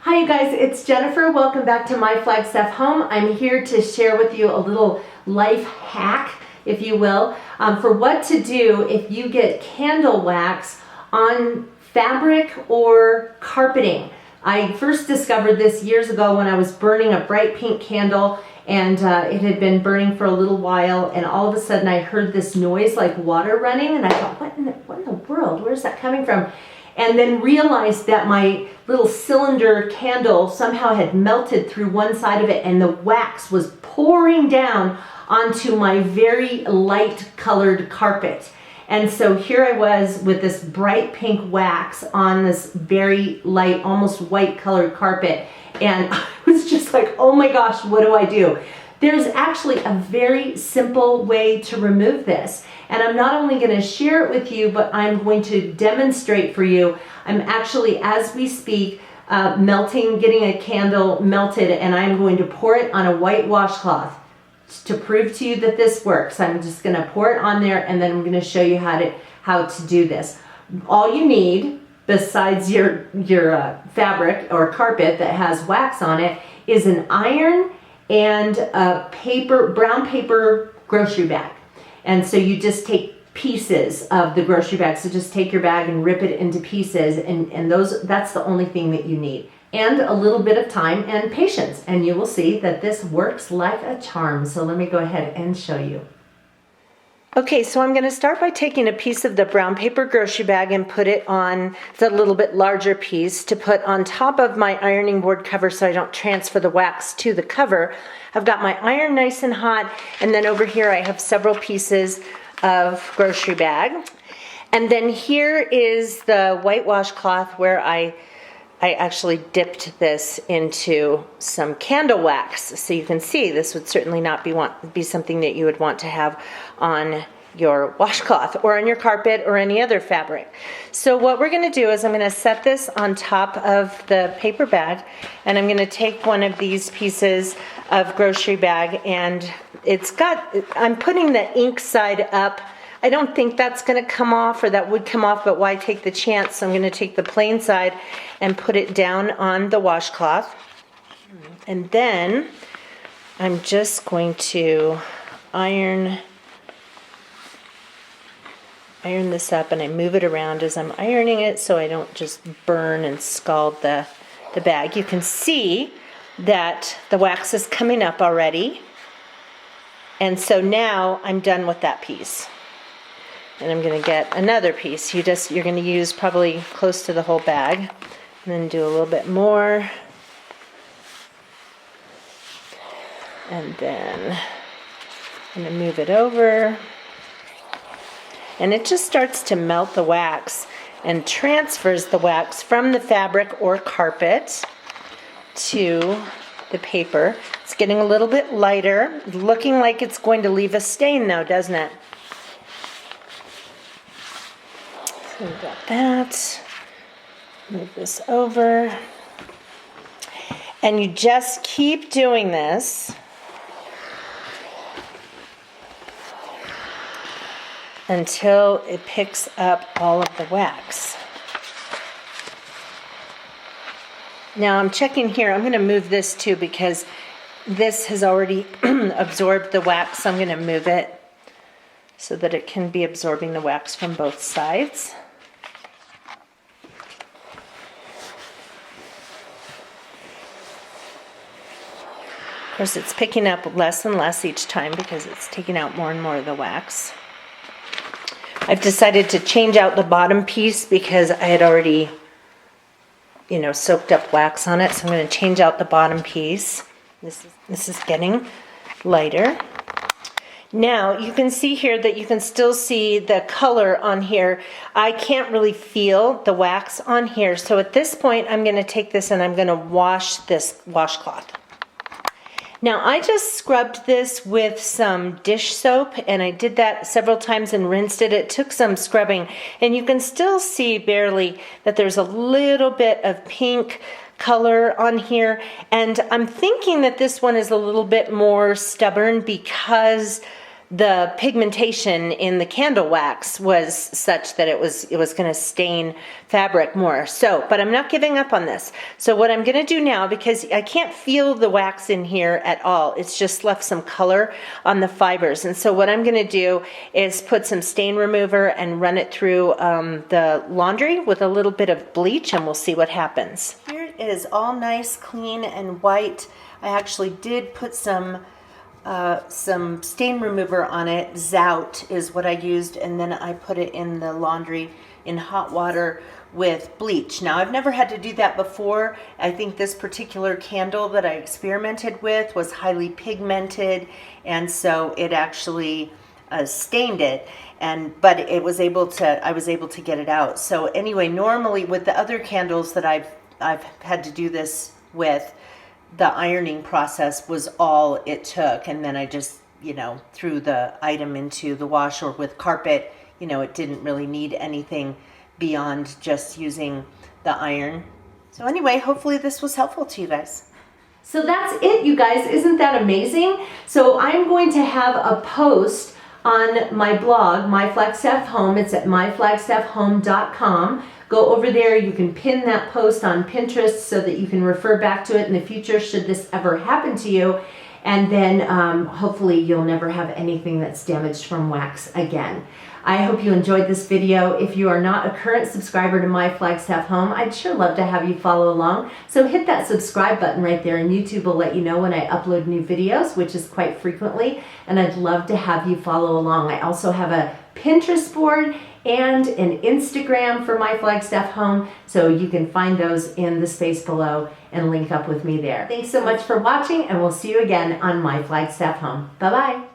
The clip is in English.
Hi you guys, it's Jennifer. Welcome back to My Flagstaff Home. I'm here to share with you a little life hack, if you will, for what to do if you get candle wax on fabric or carpeting. I first discovered this years ago when I was burning a bright pink candle, and it had been burning for a little while, and all of a sudden I heard this noise like water running, and I thought, what in the world? Where's that coming from? And then realized that my little cylinder candle somehow had melted through one side of it, and the wax was pouring down onto my very light colored carpet. And so here I was with this bright pink wax on this very light, almost white colored carpet. And I was just like, oh my gosh, what do I do? There's actually a very simple way to remove this. And I'm not only going to share it with you, but I'm going to demonstrate for you. I'm actually, as we speak, getting a candle melted, and I'm going to pour it on a white washcloth to prove to you that this works. I'm just going to pour it on there, and then I'm going to show you how to do this. All you need, besides your fabric or carpet that has wax on it, is an iron and a brown paper grocery bag. And so you just take pieces of the grocery bag. So just take your bag and rip it into pieces, and that's the only thing that you need. And a little bit of time and patience, and you will see that this works like a charm. So let me go ahead and show you. Okay, so I'm going to start by taking a piece of the brown paper grocery bag and put it on the little bit larger piece to put on top of my ironing board cover so I don't transfer the wax to the cover. I've got my iron nice and hot, and then over here I have several pieces of grocery bag. And then here is the white washcloth where I actually dipped this into some candle wax. So you can see this would certainly not be something that you would want to have on your washcloth or on your carpet or any other fabric. So what we're going to do is I'm going to set this on top of the paper bag, and I'm going to take one of these pieces of grocery bag, and I'm putting the ink side up. I don't think that's going to come off, or that would come off, but why take the chance? So I'm going to take the plain side and put it down on the washcloth. And then I'm just going to iron this up, and I move it around as I'm ironing it so I don't just burn and scald the bag. You can see that the wax is coming up already. And so now I'm done with that piece. And I'm going to get another piece. You're going to use probably close to the whole bag. And then do a little bit more. And then I'm going to move it over. And it just starts to melt the wax and transfers the wax from the fabric or carpet to the paper. It's getting a little bit lighter, looking like it's going to leave a stain though, doesn't it? So we've got that. Move this over. And you just keep doing this until it picks up all of the wax. Now I'm checking here. I'm going to move this too because this has already absorbed the wax. So I'm going to move it so that it can be absorbing the wax from both sides. Of course, it's picking up less and less each time because it's taking out more and more of the wax. I've decided to change out the bottom piece because I had already, soaked up wax on it. So I'm going to change out the bottom piece. This is getting lighter. Now you can see here that you can still see the color on here. I can't really feel the wax on here. So at this point, I'm going to take this and I'm going to wash this washcloth. Now I just scrubbed this with some dish soap, and I did that several times and rinsed it. It took some scrubbing, and you can still see barely that there's a little bit of pink color on here, and I'm thinking that this one is a little bit more stubborn because the pigmentation in the candle wax was such that it was going to stain fabric more. So, but I'm not giving up on this. So what I'm going to do now, because I can't feel the wax in here at all, it's just left some color on the fibers. And so what I'm going to do is put some stain remover and run it through the laundry with a little bit of bleach, and we'll see what happens. Here it is, all nice, clean, and white. I actually did put some stain remover on it. Zout is what I used, and then I put it in the laundry in hot water with bleach. Now, I've never had to do that before. I think this particular candle that I experimented with was highly pigmented, and so it actually stained it, but I was able to get it out. So anyway, normally with the other candles that I've had to do this with, the ironing process was all it took, and then I just, threw the item into the wash, or with carpet, it didn't really need anything beyond just using the iron. So anyway, hopefully this was helpful to you guys. So that's it, you guys. Isn't that amazing? So I'm going to have a post on my blog, My Flagstaff Home. It's at myflagstaffhome.com. Go over there. You can pin that post on Pinterest so that you can refer back to it in the future should this ever happen to you. And then hopefully you'll never have anything that's damaged from wax again. I hope you enjoyed this video. If you are not a current subscriber to My Flagstaff Home, I'd sure love to have you follow along. So hit that subscribe button right there, and YouTube will let you know when I upload new videos, which is quite frequently, and I'd love to have you follow along. I also have a Pinterest board and an Instagram for My Flagstaff Home, so you can find those in the space below and link up with me there. Thanks so much for watching, and we'll see you again on My Flagstaff Home. Bye-bye.